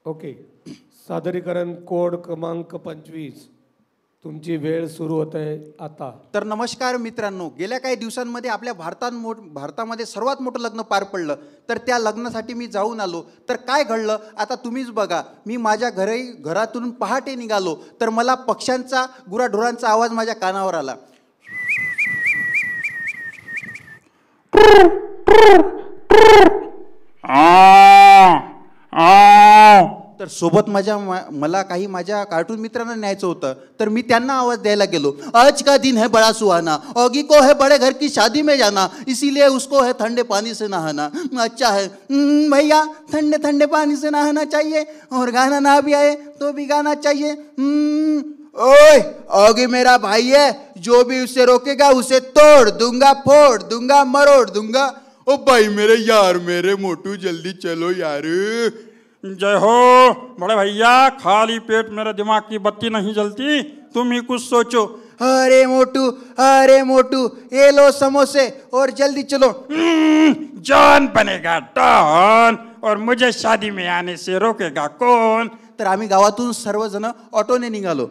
Okay, सादरीकरण code क्रमांक 25, तुमची वेळ सुरू होत आहे आता. तर नमस्कार मित्रांनो, गेल्या काही दिवसांमध्ये आपल्या भारतामध्ये सर्वात मोठं लग्न पार पडलं. तर त्या लग्नासाठी मी जाऊन आलो. तर काय घडलं आता तुम्हीच बघा. मी माझ्या घरातून पहाटे निघालो तर मला पक्ष्यांचा गुराढोरांचा आवाज माझ्या कानावर आला. तर सोबत मला काही माझ्या कार्टून मित्रांना न्यायचं होतं. तर मी त्यांना आवाज द्यायला गेलो. आज का दिन है बड़ा सुहाना, ऑगी को है बड़े घर की शादी में जाना, इसीलिए उसको है ठंडे पानी से नहाना. अच्छा है भैया, ठंडे ठंडे पानी से नहाना चाहिए और गाना ना भी आए तो भी गाना चाहिए. ओए ऑगी मेरा भाई है, जो भी उसे रोकेगा उसे तोड़ दूंगा, फोड़ दूंगा, मरोड़ दूंगा. ओ भाई मेरे यार, मेरे मोटू जल्दी चलो यार. जय हो बड़े भैया, खाली पेट मेरे दिमाग की बत्ती नहीं जलती, तुम ही कुछ सोचो. अरे मोटू ये लो समोसे और जल्दी चलो. जॉन बनेगा डॉन और मुझे शादी में आने से रोकेगा कौन. तर आम्ही गावातून सर्वजण ऑटोने निघालो.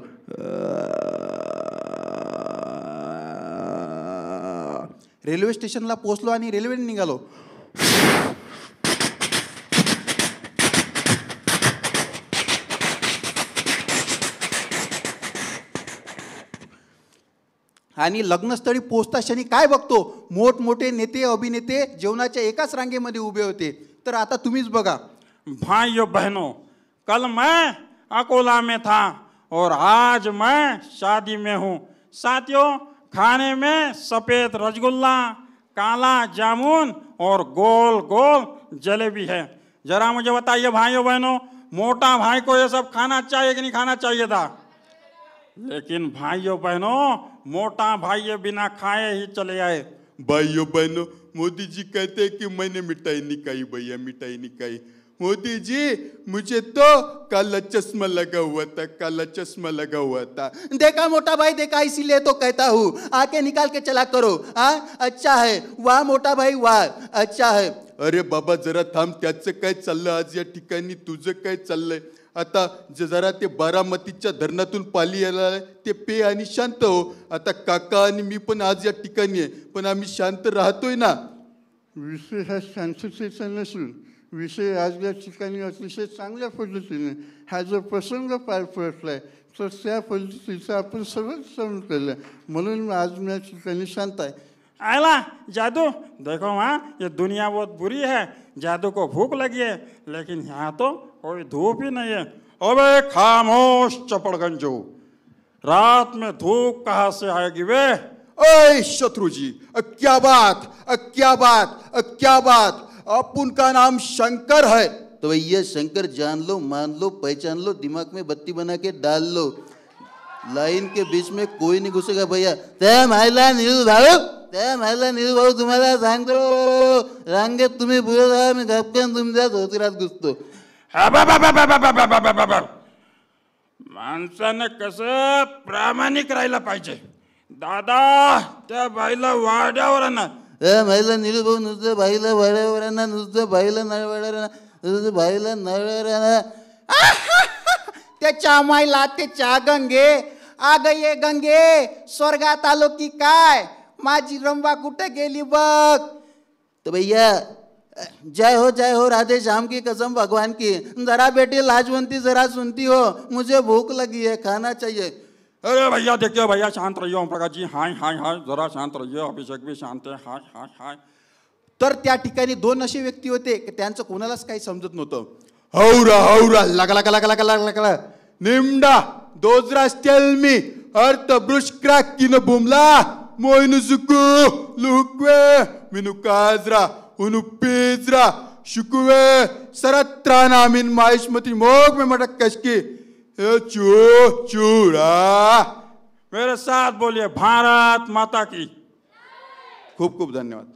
रेल्वे स्टेशनला पोहोचलो आणि रेल्वेने निघालो. आणि लग्नस्थळी पोहोचता क्षणी काय बघतो, मोठमोठे नेते अभिनेते जेवणाच्या एकाच रांगेमध्ये उभे होते. तर आता तुम्हीच बघा. भाइयों बहनों, कल मैं अकोला में था और आज मैं शादी में हूँ. साथियों, खाने में सफ़ेद रसगुल्ला, काला जामुन और गोल गोल जलेबी है. जरा मुझे बताइए भाइयों बहनों, मोटा भाई को ये सब खाना चाहिए कि नहीं खाना चाहिए था? लेकिन भाइयों बहनों, मोटा भाई ये बिना खाए ही चले आए. भाइयों बहनों, मोदी जी कहते हैं कि मैंने मिठाई नहीं खाई भैया, मिठाई नहीं खाई. मोदी जी, मुझे तो काला चश्मा लगा हुआ था, काला चश्मा लगा हुआ था. देखा मोटा भाई, देखा, इसीलिए तो कहता हूँ आके निकाल के चला करो. अच्छा है, वाह मोटा भाई वाह, अच्छा है. अरे बाबा जरा थांब, त्याचं काय चाललं आज या ठिकाणी, तुझं काय चाललंय? आता जरा ते बारामतीच्या धरणातून पाली यायला ते पे आणि शांत हो. आता काका आणि मी पण आज या ठिकाणी आहे, पण आम्ही शांत राहतोय ना. विषय हा शांततेचा नसून विषय आज या ठिकाणी अतिशय चांगल्या पद्धतीने हा जो प्रसंग पार पडलाय तर त्या पद्धतीचा आपण सगळं सहन केलं, म्हणून आज मी या ठिकाणी शांत आहे. आला जादू, देखो वहाँ ये दुनिया बहुत बुरी है, जादू को भूख लगी है, लेकिन यहाँ तो कोई धूप ही नहीं है. अबे खामोश चपड़गंजो, रात में धूप कहाँ से आएगी वे? ओए शत्रुजी, क्या बात, क्या बात, क्या बात. अपन का नाम शंकर है. तो भैया शंकर जान लो, मान लो, पहचान लो, दिमाग में बत्ती बना के डाल लो. लाइन के बीच में कोई नहीं घुसेगा भैया. त्या महिला नीरू भाऊ तुम्हाला सांगतो, रांगेत तुम्ही पुढे जा, मी गपकन तुमच्या धोतीरात घुसतो. माणसाने कसं प्रामाणिक राहायला पाहिजे. दादा, त्या बाईला वाड्यावर आणा. महिला नीरू भाऊ, नुसतं बाईला वाड्यावर आणा, नुसतं बाईला नळवाड्यावर आणा, नुसतं बाईला नळवाड्यावर आणा. त्याच्या मायला त्याच्या गंगे, आग ये गंगे, स्वर्गात आलो की काय, माझी रंबा कुठे गेली बघ. तो भैया जय हो राधे श्याम की कसम भगवान की. जरा बेटी लाजवंती, जरा सुनती हो, मुझे भूख लगी है, खाना चाहिए. अरे भैया देखिए भैया, शांत रहिए. ओम प्रकाश जी हाय हाय हाय, जरा शांत रहिए. अभिषेक भी शांत है, हाय हाय हाय. तर त्या ठिकाणी दोन असे व्यक्ती होते की त्यांचं कोणालाच काही समजत नव्हतं. हौरा लागला निमडा दोजरास टेल मी अर्थ ब्रुश क्रॅक किन बुमला मोइनु सुकू लुकवे मिनु काजरा उनु पेजरा शुकुवे सरत्रा नामिन माइशमती मोग में मटक कशकी चू चूड़ा. मेरे साथ बोलिए, भारत माता की. खूप खूप धन्यवाद.